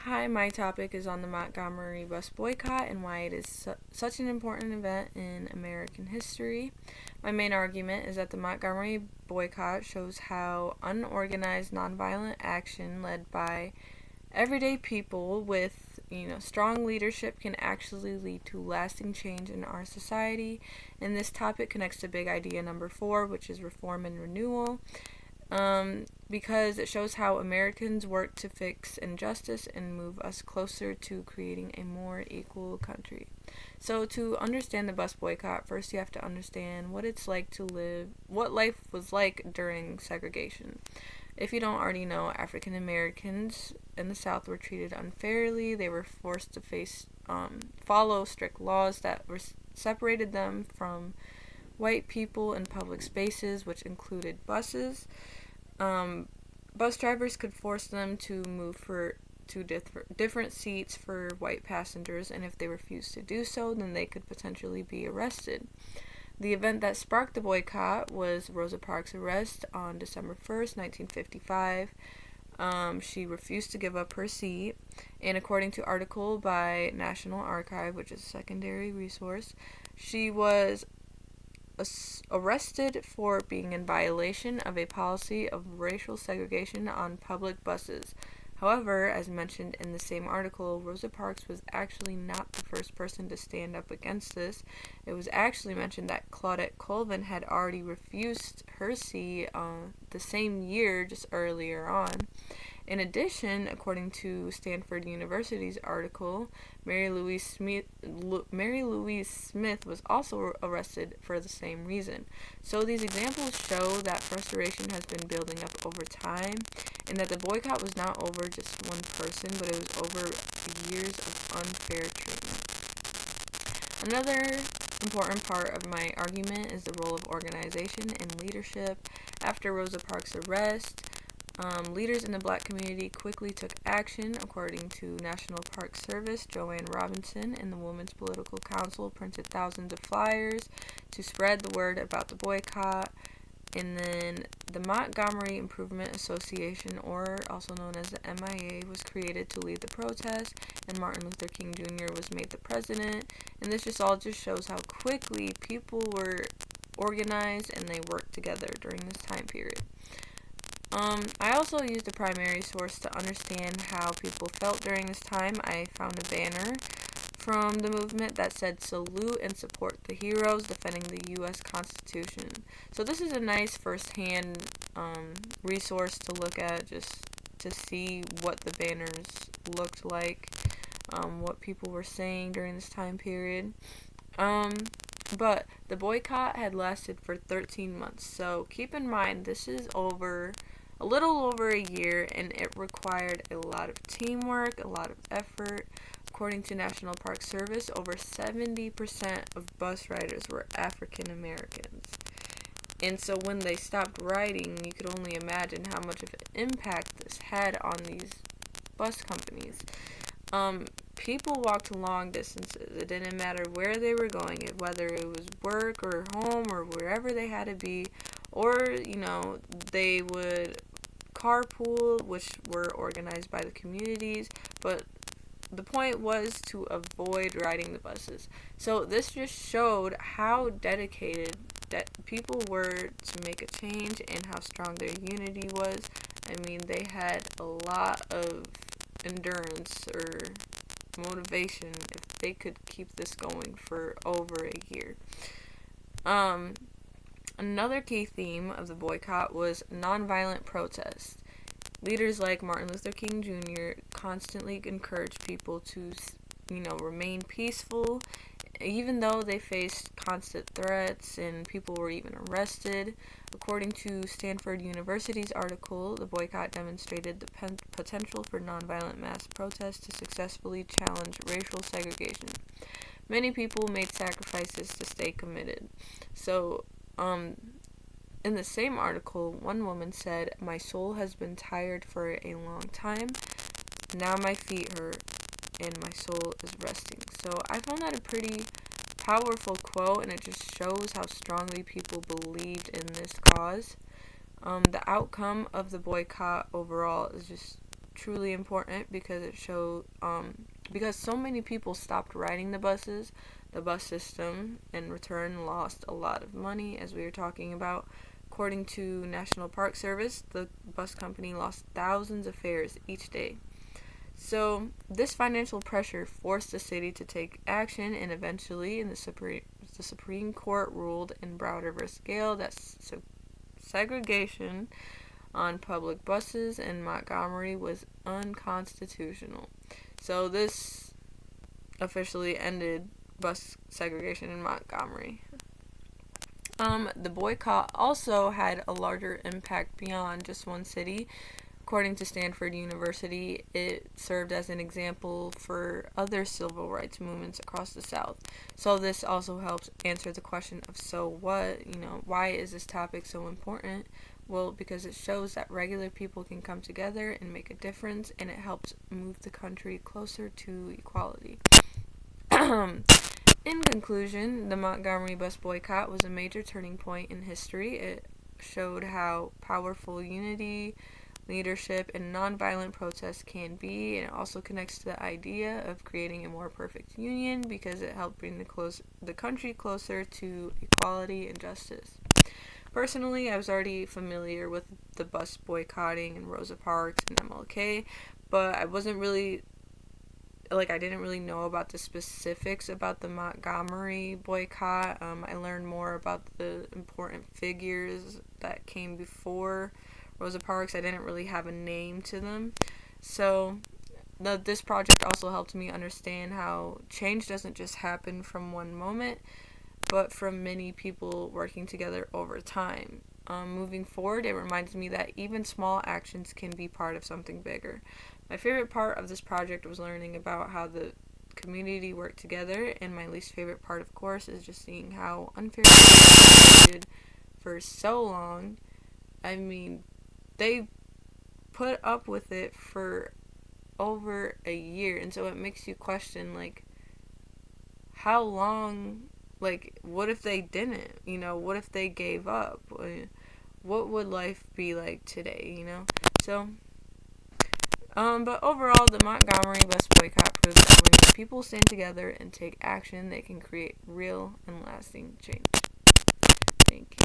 Hi, my topic is on the Montgomery bus boycott and why it is such an important event in American history. My main argument is that the Montgomery boycott shows how unorganized nonviolent action led by everyday people with strong leadership can actually lead to lasting change in our society. And this topic connects to big idea number 4, which is reform and renewal, because it shows how Americans work to fix injustice and move us closer to creating a more equal country. So, to understand the bus boycott, first you have to understand what it's like to live, what life was like during segregation. If you don't already know, African Americans in the South were treated unfairly. They were forced to follow strict laws that separated them from white people in public spaces, which included buses. Bus drivers could force them to move to different seats for white passengers, and if they refused to do so, then they could potentially be arrested. The event that sparked the boycott was Rosa Parks' arrest on December 1st, 1955. She refused to give up her seat, and according to article by National Archive, which is a secondary resource, she was arrested for being in violation of a policy of racial segregation on public buses. However, as mentioned in the same article, Rosa Parks was actually not the first person to stand up against this. It was actually mentioned that Claudette Colvin had already refused her seat the same year, just earlier on. In addition, according to Stanford University's article, Mary Louise Smith was also arrested for the same reason. So these examples show that frustration has been building up over time, and that the boycott was not over just one person, but it was over years of unfair treatment. Another important part of my argument is the role of organization and leadership. After Rosa Parks' arrest, leaders in the black community quickly took action. According to National Park Service, Joanne Robinson and the Women's Political Council printed thousands of flyers to spread the word about the boycott. And then the Montgomery Improvement Association, or also known as the MIA, was created to lead the protest, and Martin Luther King Jr. was made the president. And this just shows how quickly people were organized and they worked together during this time period. I also used a primary source to understand how people felt during this time. I found a banner from the movement that said, "Salute and support the heroes defending the U.S. Constitution." So this is a nice first-hand resource to look at, just to see what the banners looked like, what people were saying during this time period. But the boycott had lasted for 13 months, so keep in mind this is a little over a year, and it required a lot of teamwork, a lot of effort. According to National Park Service, over 70% of bus riders were African Americans. And so when they stopped riding, you could only imagine how much of an impact this had on these bus companies. People walked long distances. It didn't matter where they were going, whether it was work or home or wherever they had to be, or, they would carpool, which were organized by the communities, but the point was to avoid riding the buses. So this just showed how dedicated that people were to make a change and how strong their unity was. I mean, they had a lot of endurance or motivation if they could keep this going for over a year. Another key theme of the boycott was nonviolent protest. Leaders like Martin Luther King Jr. constantly encouraged people to, remain peaceful, even though they faced constant threats and people were even arrested. According to Stanford University's article, the boycott demonstrated the potential for nonviolent mass protests to successfully challenge racial segregation. Many people made sacrifices to stay committed. So, in the same article, one woman said, "My soul has been tired for a long time. Now my feet hurt and my soul is resting." So I found that a pretty powerful quote, and it just shows how strongly people believed in this cause. The outcome of the boycott overall is just truly important because it showed because so many people stopped riding the buses. The bus system in return lost a lot of money, as we were talking about. According to National Park Service, the bus company lost thousands of fares each day. So this financial pressure forced the city to take action, and eventually the Supreme Court ruled in Browder v. Gale that segregation on public buses in Montgomery was unconstitutional. So this officially ended bus segregation in Montgomery. The boycott also had a larger impact beyond just one city. According to Stanford University, it served as an example for other civil rights movements across the South. So this also helps answer the question of, so what? Why is this topic so important? Well, because it shows that regular people can come together and make a difference, and it helps move the country closer to equality. In conclusion, the Montgomery bus boycott was a major turning point in history. It showed how powerful unity, leadership, and nonviolent protest can be, and it also connects to the idea of creating a more perfect union because it helped bring the country closer to equality and justice. Personally, I was already familiar with the bus boycotting in Rosa Parks and MLK, but I didn't really know about the specifics about the Montgomery boycott. I learned more about the important figures that came before Rosa Parks. I didn't really have a name to them. So this project also helped me understand how change doesn't just happen from one moment, but from many people working together over time. Moving forward, it reminds me that even small actions can be part of something bigger. My favorite part of this project was learning about how the community worked together, and my least favorite part, of course, is just seeing how unfairly treated for so long. I mean, they put up with it for over a year, and so it makes you question, how long, what if they didn't? What if they gave up? What would life be like today, So, but overall, the Montgomery bus boycott proves that when people stand together and take action, they can create real and lasting change. Thank you.